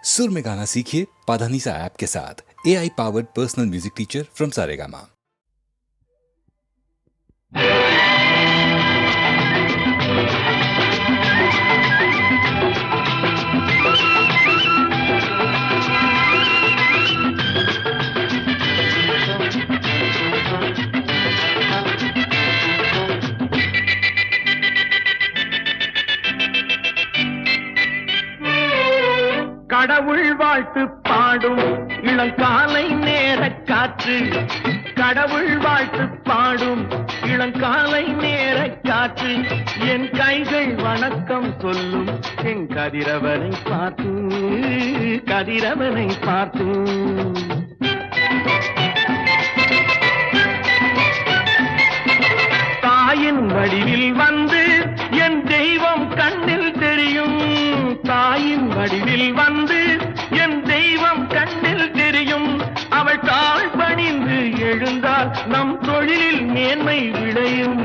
सुर में गाना सीखिए पाधानीसा ऐप के साथ। AI powered personal music teacher from Saregama. கடவுள் வாழ்த்து பாடும் இளங்காலை நேர காற்று, கடவுள் வாழ்த்து பாடும் இளங்காலை நேர காற்று, என் கைகள் வணக்கம் சொல்லும் என் கதிரவனை பார்த்து, கதிரவனை பார்த்து. தாயின் வடிவில் வந்து என் தெய்வம் கண்ணில் தெரியும், தாயின் வடிவில் வந்து என் தெய்வம் கண்ணில் தெரியும். அவள் தாழ் பணிந்து எழுந்தால் நம் தொழிலில் மேன்மை விளையும்.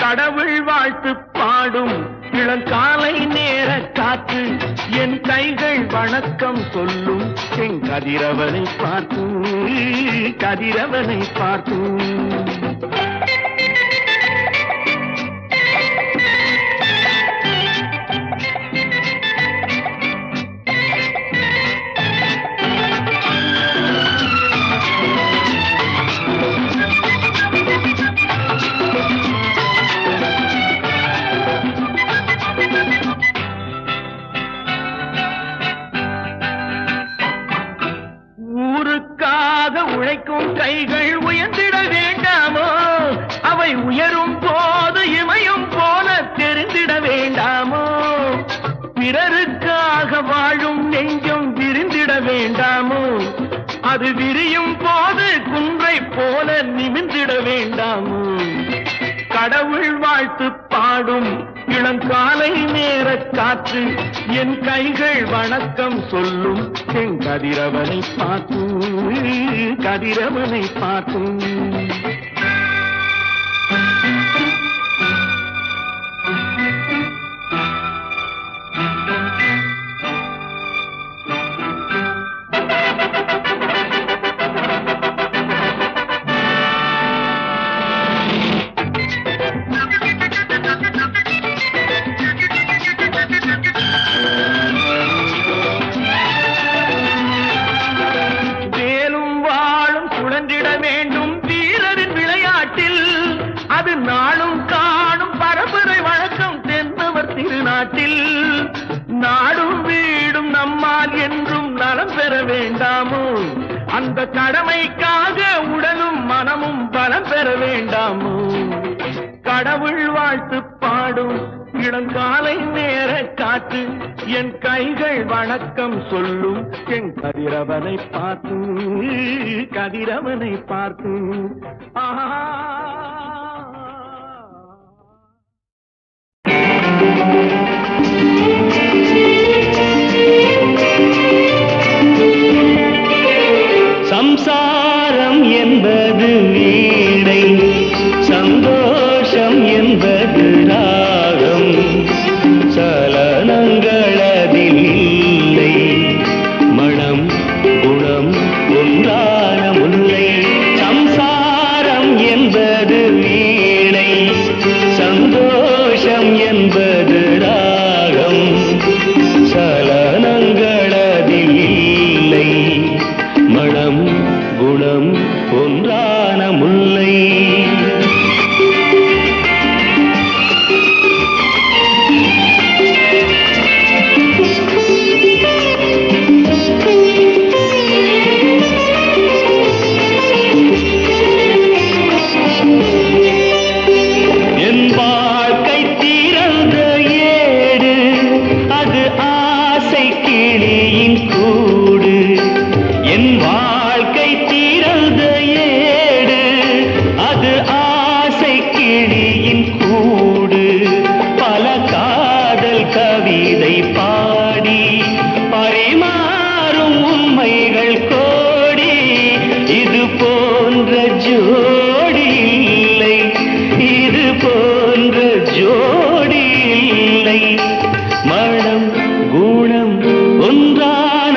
கடவுள் வாழ்த்து பாடும் இளங்காலை நேர காற்று, என் கைகள் வணக்கம் சொல்லும் என் கதிரவனை பார்த்து, கதிரவனை பார்த்து. உழைக்கும் கைகள் உயர்ந்திட வேண்டாமோ, அவை உயரும் போது இமயம் போல தெரிந்திட வேண்டாமோ. பிறருக்காக வாழும் நெஞ்சம் விரிந்திட வேண்டாமோ, அது விரியும் போது குன்றை போல நிமிர்ந்திட வேண்டாமோ. கடவுள் வாழ்த்து பாடும் இளங்காலை நேர காற்று, என் கைகள் வணக்கம் சொல்லும் என் கதிரவனை பார்த்து, கதிரவனை பார்த்து. நாடும் வீடும் நம்மால் என்றும் நலம் பெற வேண்டாமோ, அந்த கடமைக்காக உடலும் மனமும் பலம் பெற வேண்டாமோ. கடவுள் வாழ்த்து பாடும் இளங்காலை நேர காற்று, என் கைகள் வணக்கம் சொல்லும் என் கதிரவனை பார்த்து, கதிரவனை பார்த்து. சம்சாரம் என்பது வீணை, சந்தோஷம் என்பது ராகம், சலனங்களதில் இல்லை, மனம் குணம் ஒன்றான முல்லை. சம்சாரம் என்பது வீணை, சந்தோஷம் என்பது ராகம், சலனங்களதில் இல்லை, மனம் குணம் ஒன்றான முல்லை. என் வாழ்க்கை திறந்த ஏடு, அது ஆசை கிளியின் கூடு. என் வாழ்க்கை திறந்த ஏடு, அது ஆசை கிளியின் கூடு. பல காதல் கவிதை பாடி பரிமாறும் உண்மைகள் கோடி. இது போன்ற ஜோடி இல்லை, இது போன்ற ஜோடி இல்லை, மனம் குணம் ஒன்றான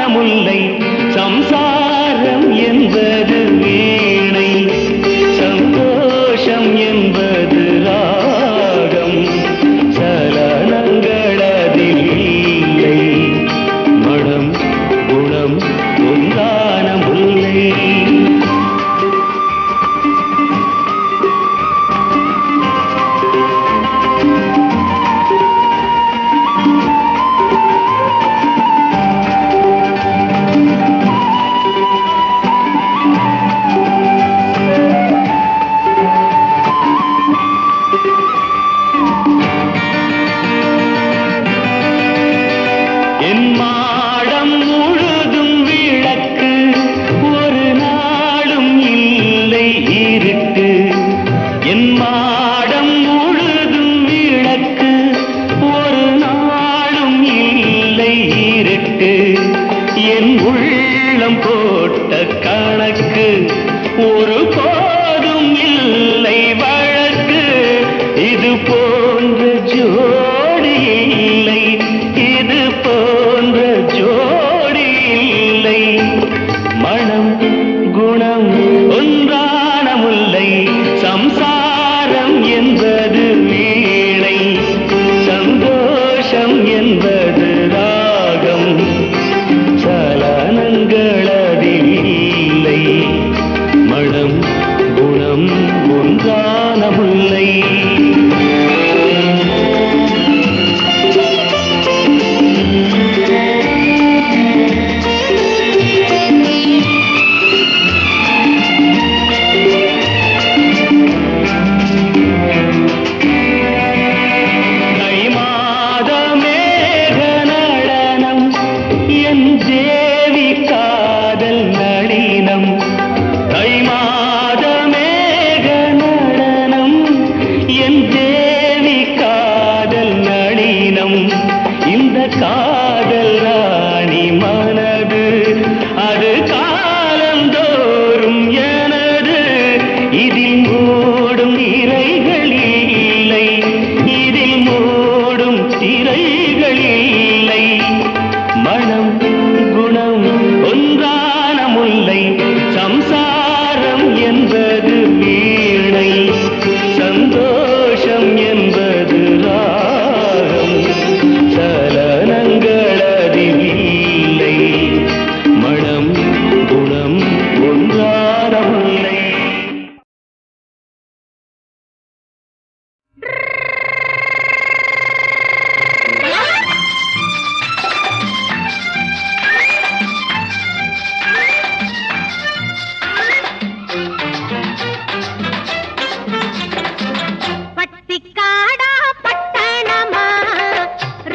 என் உள்ளம் போட்ட கணக்கு ஒரு போதும் இல்லை வழக்கு. இது போன்ற ஜோடி இல்லை, இது போன்ற ஜோடி இல்லை. மனம் குணம் ஒன்றான முல்லை, சம்சாரம் என்பது வீணை, சந்தோஷம் என்பது ராகம், சலனங்கள் அதில் இல்லை. மனம் குணம் ஒன்றான முல்லை. காதல் ராணி மனது அது காலந்தோறும் எனது. இதில் மூடும் திரைகள் இல்லை, இதில் மூடும் திரைகள் இல்லை. மனம் குணம் ஒன்றான முல்லை, சம்சாரம் என்பது வீணை, சந்தோஷம் என்பது ராகம், சலனங்கள் அதில் இல்லை. மனம் குணம் ஒன்றான முல்லை. பட்டிக்காடா பட்டணமா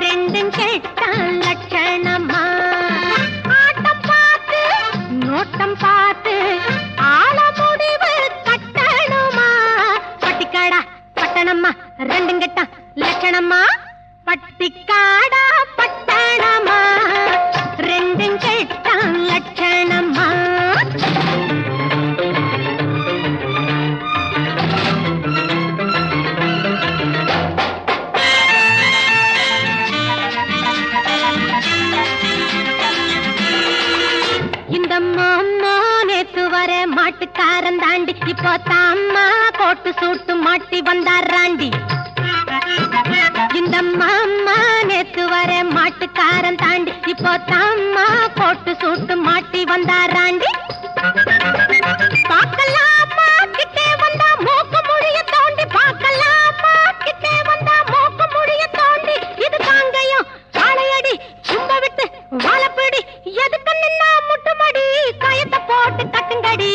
ரெண்டும் கெட்டான் லட்சணமா. ஆட்டம் பார்த்து நோட்டம் பார்த்து ஆள முடிவு கட்டணுமா. பட்டிக்காடா பட்டணமா ரெண்டும் கெட்டான் லட்சணமா. பட்டிக்காடா பட்டணமா ரெண்டும் கெட்டான் லட்சணமா. இந்த மாமா நேத்து வர மாட்டுக்காரன் தாண்டி, இப்போ தாமா கோட்டு சூட்டு மாட்டி வந்தாராண்டி. இந்த மாமா நேத்து வர மாட்டுக்காரன் தாண்டி, இப்போ தாமா கோட்டு சூட்டு மாட்டி வந்தாராண்டி. பார்க்கலாமா கிட்டே வந்தா மூக்கு முடிய தோண்டி, பார்க்கலாமா கிட்டே வந்தா மூக்கு முடிய தோண்டி. இது காங்கையும் காளையடி சும்ப விட்டு வாழப்பிடி, எதுக்கு நின்னா முட்டுமடி கயத்தை போட்டு கட்டுங்கடி.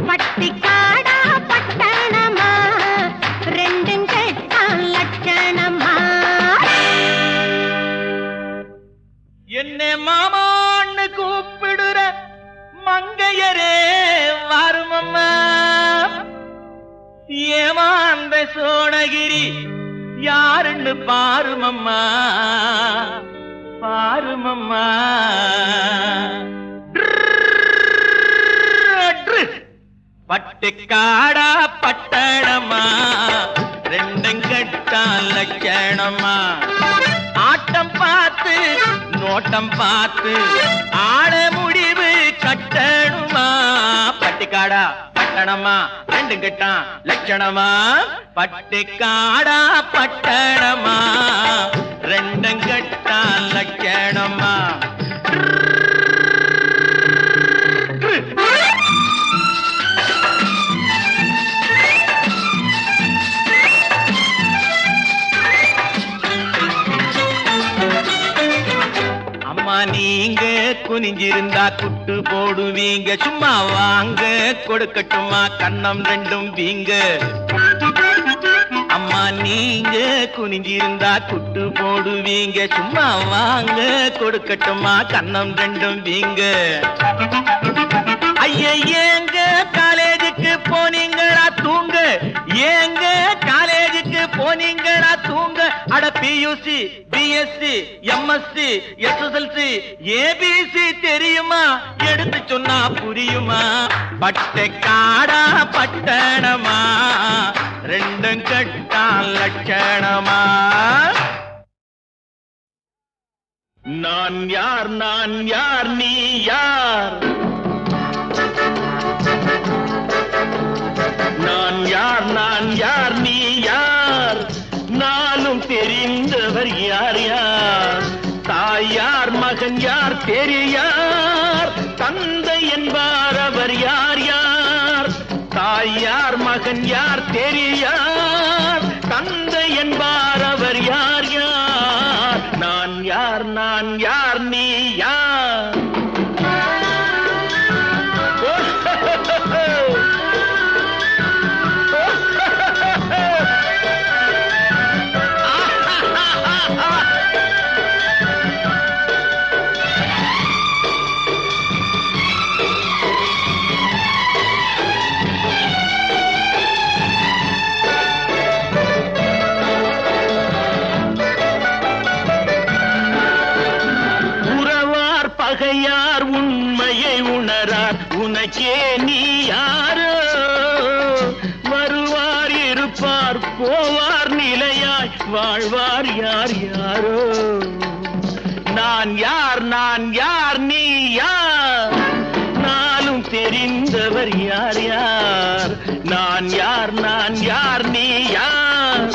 பட்டிக்காடா பட்டணமா ரெண்டும் கெட்டான் லட்சணமா. என்ன மாமான்னு கூப்பிடுற மங்கையரே வருமம்மா. ஏமாந்த சோழகிரி யாருன்னு பாருமம்மா, பாருமம்மா. பட்டிக்காடா பட்டணமா ரெண்டும் கெட்டான் லட்சணமா. ஆட்டம் பார்த்து நோட்டம் பார்த்து ஆள முடிவு கட்டணுமா. பட்டிக்காடா பட்டணமா ரெண்டும் கெட்டான் லட்சணமா. பட்டிக்காடா பட்டணமா ரெண்டும் கெட்டான் லட்சணமா. அம்மா நீங்க குனிஞ்சிருந்தா குட்டு போடுவீங்க, சும்மா வாங்க கொடுக்கட்டுமா கண்ணம் ரெண்டும் வீங்க. அம்மா நீங்க குனிஞ்சிருந்தா குட்டு போடுவீங்க, சும்மா வாங்க கொடுக்கட்டுமா கண்ணம் ரெண்டும் வீங்க. ஐய ஏங்க காலேஜுக்கு போனீங்களா தூங்க, ஏங்க காலேஜுக்கு போனீங்களா தூங்க. அட PUC BSc MSc SSLC ABC தெரியும் சொன்னா புரியுமா? பட்டை காடா பட்டணமா, ரெண்டும் கட்டா லட்சணமா? நான் யார் நீ யார்? நான் யார் நீ யார்? நானும் தெரிந்தவர் யார் யார்? தாயார் மகன் யார் தெரியார்? தந்தை என்பார் அவர் யார் யார்? தாயார் மகன் யார் தெரியார்? தந்தை என்பார் அவர் யார் யார்? நான் யார் நீ யார்? பகையார் உண்மையை உணரார், உனக்கே நீ யாரோ? வருவார் இருப்பார் போவார் நிலையாய் வாழ்வார் யார் யாரோ? நான் யார் நீ யார்? நானும் தெரிந்தவர் யார் யார்? நான் யார் நீ யார்?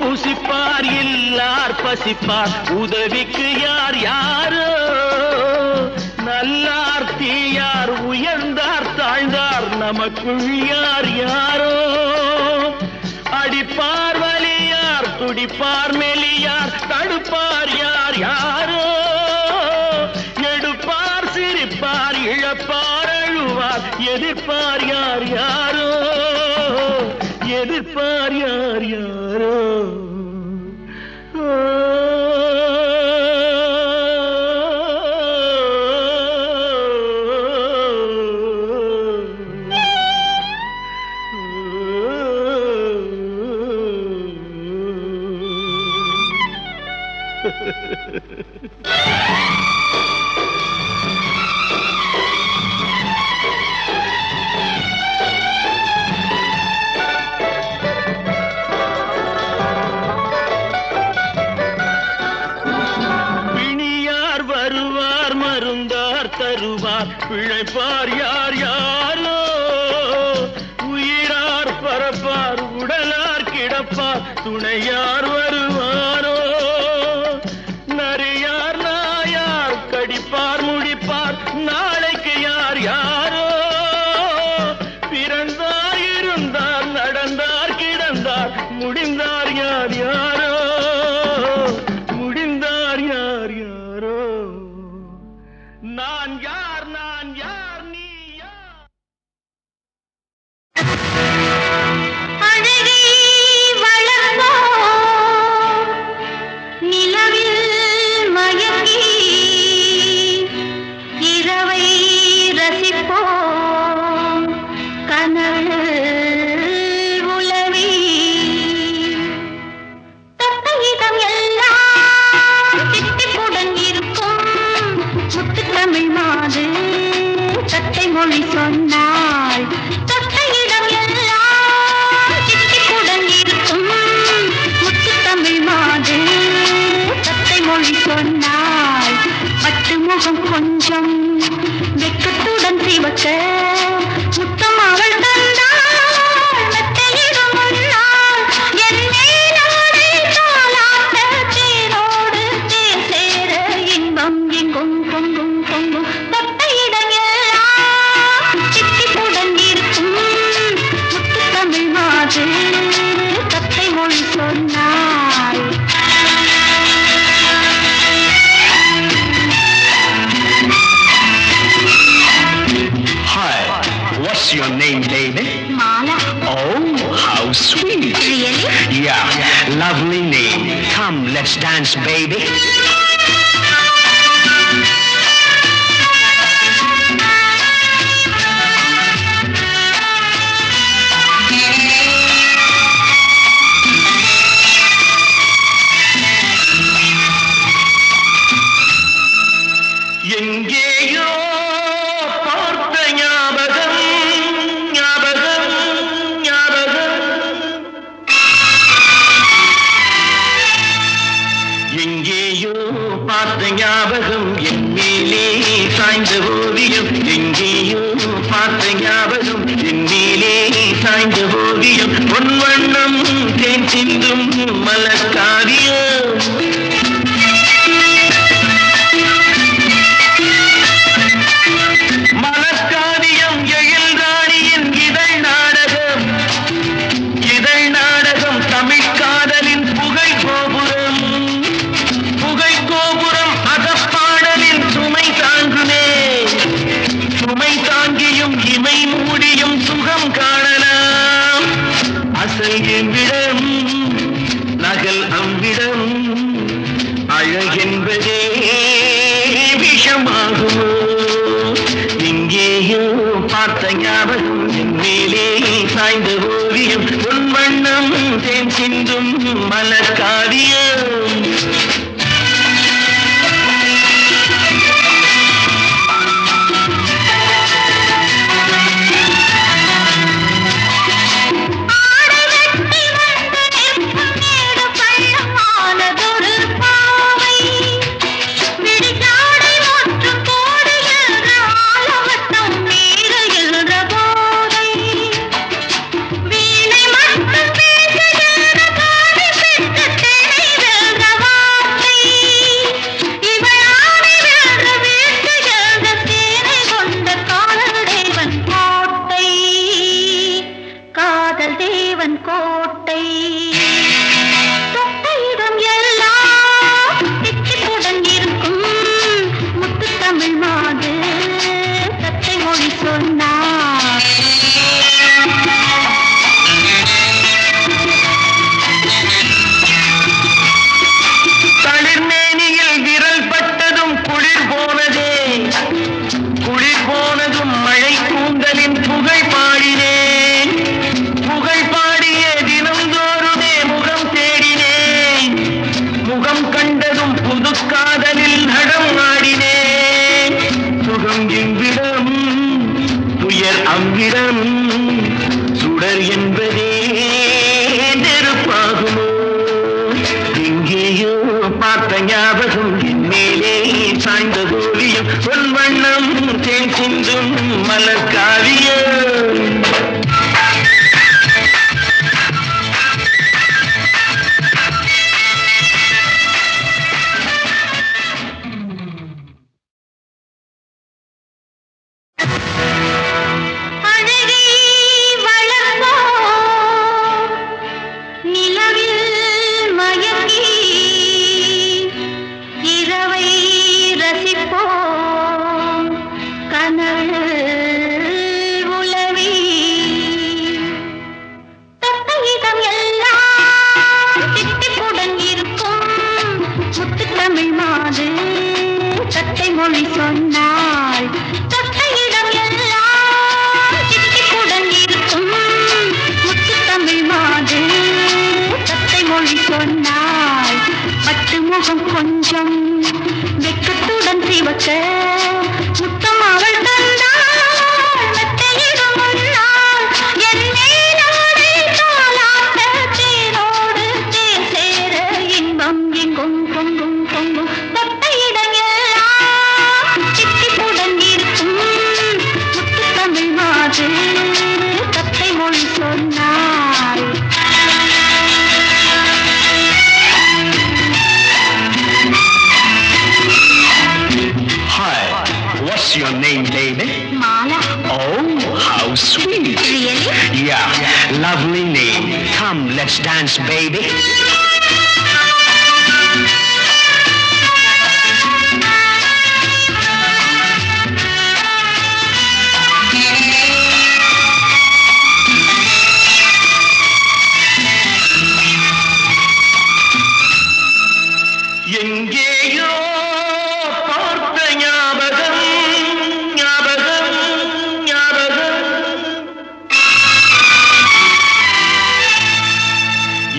புசிப்பார் இல்லார் பசிப்பார், உதவிக்கு யார் யாரோ? நல்லார் தீயார் உயர்ந்தார் தாழ்ந்தார், நமக்குள் யார் யாரோ? அடிப்பார் வலியார் துடிப்பார் மெலியார், தடுப்பார் யார் யாரோ? எடுப்பார் சிரிப்பார் இழப்பார் அழுவார், எதிர்ப்பார் யார் யாரோ? எதிர்ப்பார் யார் யாரோ? தருவார் பிழைப்பார் யார் யாரோ? உயிரார் பரப்பார் உடலார் கிடப்பார், துணையார் வருவாரோ? நரியார் நாயார் கடிப்பார் முடிப்பார், நாளைக்கு யார் யாரோ? பிறந்தார் இருந்தார் நடந்தார் கிடந்தார், முடிந்தார் யார் யாரோ? முடிந்தார் யார் யாரோ? நான் யார் நீ யார்? அழகை வளர்ப்போ நிலவில் மயங்கி, இரவை ரசிப்போ கனவு உலவி, தொட்ட இடம் எல்லாம் திட்டிப்புடன் இருக்கும் முத்து தமிழ் மாது தத்தை மொழி சொன்னாள். தொட்ட இடம் எல்லாம் திட்டிப்புடன் இருக்கும் முத்து தமிழ் மாது தத்தை மொழி சொன்னாள். பட்டு முகம் கொஞ்சம் வெக்கத்துடன் சிவக்க முத்தம் அவள் தந்தாள். மெத்தையிடும் முன்னால் என் மேலாடை தாலாட்ட, தேரோடு தேர் சேர இன்பம் எங்கும் பொங்கும் பொங்கும். தொட்ட இடம் எல்லாம் சித்திப்புடன் இருக்கும் முத்து தமிழ் மாது தத்தை மொழி சொன்னாள். Hi, what's your name, baby? Mala. Oh, how sweet. Really? Yeah, lovely name. Come, let's dance, baby. எங்கேயோ பார்த்த ஞாபகம் ஞாபகம் ஞாபகம் எங்கேயோ பார்த்த ஞாபகம் என் மேலே சாய்ந்த ஓவியம் எங்கேயோ பார்த்த ஞாபகம் என் மேலே சாய்ந்த ஓவியம் பொன் வண்ணம் தேன் சிந்தும் மலர்காவியம் மலர்காவியம் எழில் ராணியின் இதழ் நாடகம் தமிழ் காதலின் புகை கோபுரம் அகப்பாடலின் சுமை தாங்குமே சுமை தாங்கியும் இமை மூடியும் சுகம் காணலாம் அசல் எவ்விடம் நகல் அவ்விடம் அழகென்பதே விஷமாகுமோ எங்கேயோ பார்த்த ஞாபகம் என் மேலே சாய்ந்த ஓவியம் உன் வண்ணம் தேன் சிந்தும் மலர்காவியம் அவ்விடம் சுடர் என்பதே நெருப்பாகுமோ எங்கேயோ பார்த்த ஞாபகம் என் மேலே சாய்ந்த ஓவியம் பொன் வண்ணம் தேன் சிந்தும் மலர்காவியம் கொஞ்சம் வெக்கத்துடன் சிவக்க முத்தம் அவள் தந்தாள் மெத்தையிடும் முன்னால் என் மேலாடை தாலாட்ட தேனோடு தேன் சேர இன்பம் எங்கும் பொங்கும் பொங்கும் தொட்டையிடம் எல்லாம் சித்திப்புடன் இருக்கும் முத்து தமிழ் மாது தத்தை மொழி சொன்னாள் What's your name, baby? Mala. Oh, how sweet. Really? Yeah, lovely name. Come, let's dance, baby. எங்கேயோ பார்த்த ஞாபகம் ஞாபகம் ஞாபகம்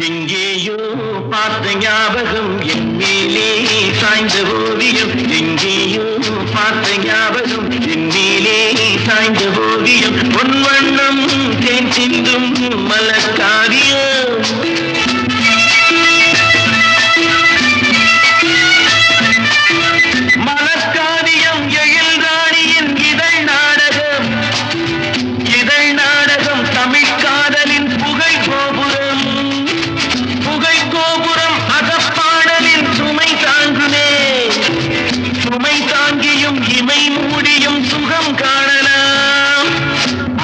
எங்கேயோ பொன் வண்ணம் தேன் சிந்தும் மலர்காவியம் மலர்காவியம் எழில்ராணியின் இதழ் நாடகம் தமிழ் காதலின் புகை கோபுரம் அகப்பாடலின் சுமை தாங்கியும் இமை மூடியும் சுகம் காணலாம்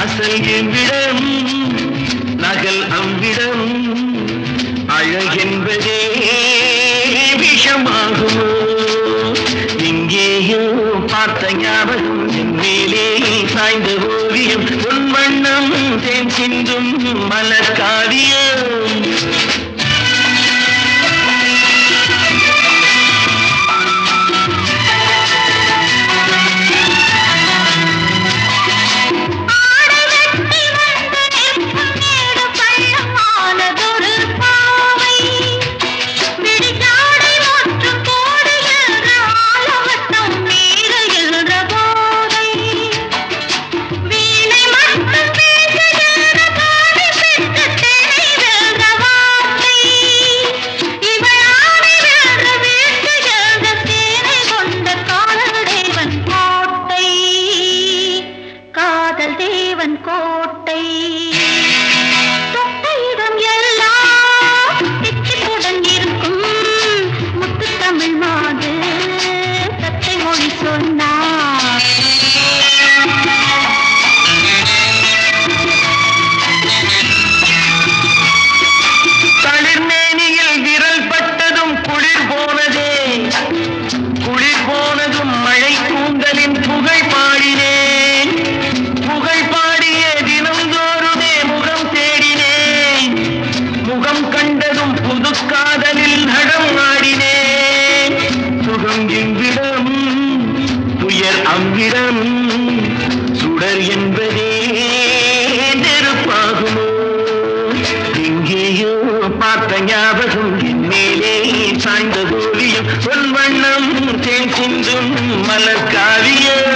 அசல் எவ்விடம் நகல் அவ்விடம் அழகென்பதே விஷமாகுமோ எங்கேயோ பார்த்த ஞாபகம் மேலே சாய்ந்த ஓவியம் பொன் வண்ணம் தேன் சிந்தும் மலர்காவியம் கோட்டை தொட்டையிடம் எல்லாம் திட்டுடன் இருக்கும் முத்து தமிழ் மாது சத்தை மொழி சொன்னார் தளிர்மேனியில் விரல் பட்டதும் குளிர் போனதும் மழை கூந்தலின் புகை பாடினேன் முகம் கண்டதும் புது காதலில் நடம் ஆடினேன் சுகம் இவ்விடம் துயர் அவ்விடம் சுடர் என்பதே நெருப்பாகுமோ எங்கேயோ பார்த்த ஞாபகம் என் மேலே சாய்ந்த ஓவியம் பொன் வண்ணம் தேன் சிந்தும் மலர்காவியம்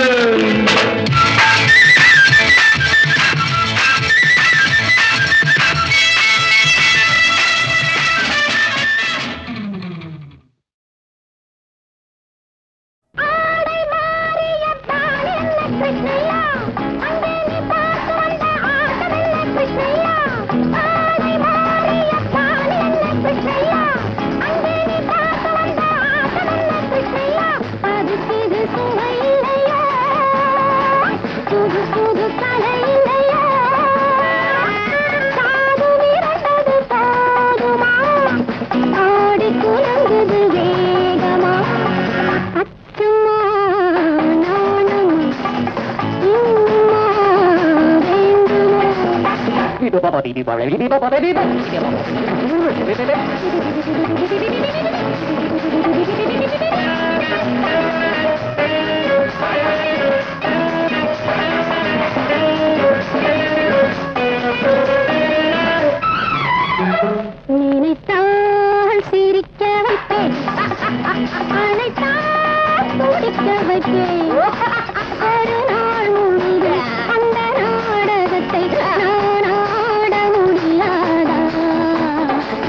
நினைத்தால் சிரிக்க வைப்பேன் அழைத்தால் துடிக்க வைப்பேன் ஒரு நாள் முழுதும் அந்த நாடகத்தை நான் ஆட முடியாதா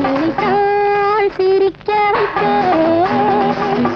நினைத்தால் சிரிக்க வைப்பேன்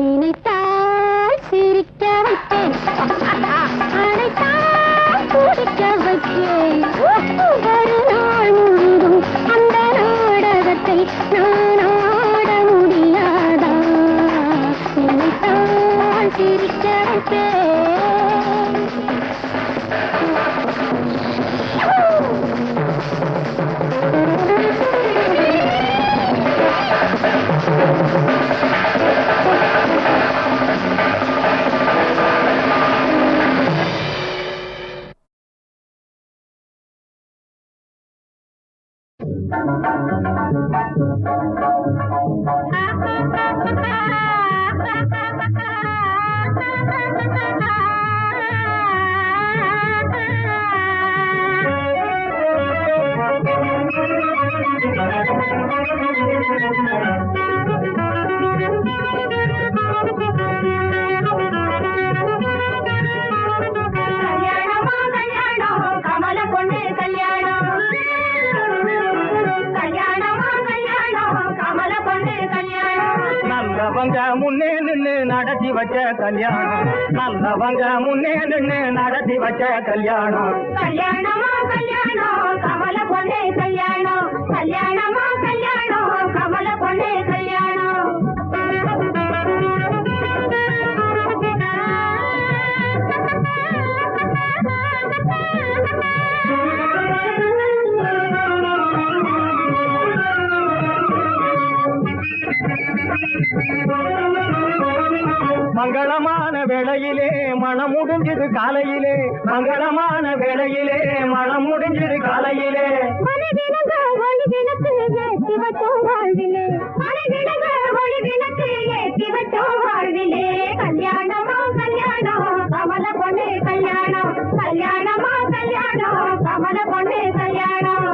நினைத்தால் நல்லவங்க முன்னே நின்னு நடத்தி வச்ச கல்யாணம், நல்லவங்க முன்னே நின்னு நடத்தி வச்ச கல்யாணம். கல்யாணமா கல்யாணம் கமல பொண்ணே கல்யாணம், கல்யாணமா கல்யாணம் கமல பொண்ணே கல்யாணம். மங்களமான வேளையிலே மனம் முடிஞ்சது காலையிலே, மங்களமான வேளையிலே மனம் முடிஞ்சது காலையிலே. மனதிலங்க ஒளி விளக்கு ஏற்றி வச்சோம் வாழ்விலே, மனதிலங்க ஒளி விளக்கு ஏற்றி வச்சோம் வாழ்விலே. கல்யாணமா கல்யாணம் கமல பொண்ணே கல்யாணம், கல்யாணமா கல்யாணம் கமல பொண்ணே கல்யாணம்.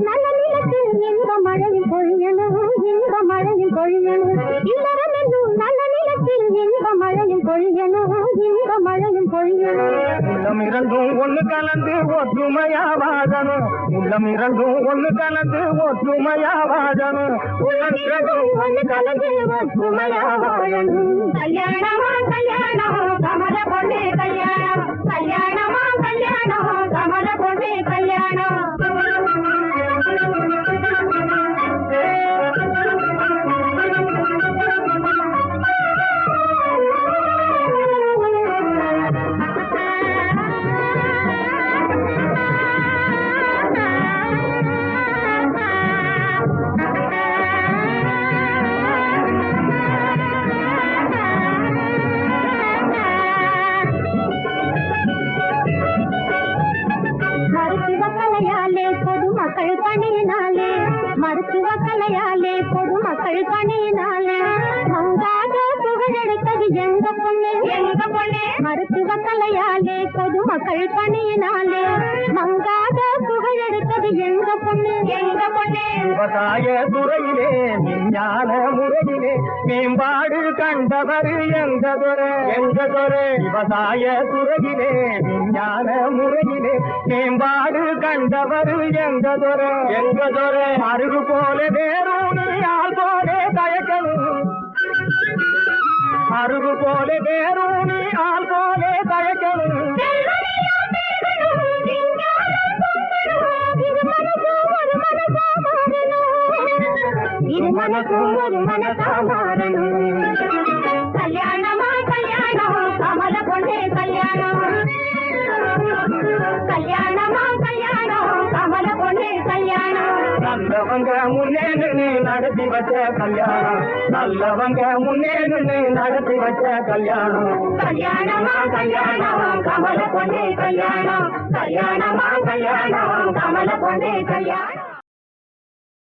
நல்ல நிலத்தில் இன்ப மழையில் பொழியணும், இன்ப மழையில் பொழியணும். இல்லறமென்னும் நல்ல நிலத்தில் இன்ப மழையில் பொழியணும், இன்ப மழையில் பொழியணும். உள்ளம் இரண்டும் ஒண்ணு கலந்து ஒற்றுமையா வாழணும், உள்ளம் இரண்டும் ஒண்ணு கலந்து ஒற்றுமையா வாழணும், உள்ளம் இரண்டும் ஒண்ணு கலந்து ஒற்றுமையா வாழணும். கல்யாணமா கல்யாணம் கமல பொண்ணே கல்யாணம், கல்யாணமா கல்யாணம் கமல பொண்ணே கல்யாணம். மருத்துவ கலையாலே பொதுமக்கள் பணியினாலே, மருத்துவ கலையாலே பொதுமக்கள் பணியினாலே மங்காத புகழெடுத்தது எங்க பொண்ணு, எங்க பொண்ணு. மருத்துவ கலையாலே பொதுமக்கள் பணியினாலே மங்காத புகழெடுத்தது எங்க பொண்ணு, எங்க பொண்ணு. விவசாய துறையிலே விஞ்ஞான முறையிலே மேம்பாடு கண்டவர் எங்க துறை, எங்க துறை. விவசாய துறையிலே விஞ்ஞான முறையிலே மேம்பாடு கண்டவர் எங்க துறை, எங்க துறை. அருகு போல வேறூனி ஆள் போல தயக்கணும், அருகு போல வேறூனி ஆள் போல தயக்கணும். இது மனசும் ஒரு மனசா மாறணும். கல்யாணமா கல்யாணம் கமல பொண்ணே கல்யாணம், கல்யாணமா கல்யாணம் கமல பொண்ணே கல்யாணம். நல்லவங்க முன்னே நின்னு நடத்தி வச்ச கல்யாணம், நல்லவங்க முன்னே நின்னு நடத்தி வச்ச கல்யாணம். கல்யாணமா கல்யாணம் கமல பொண்ணே கல்யாணம், கல்யாணமா கல்யாணம் கமல பொண்ணே கல்யாணம்.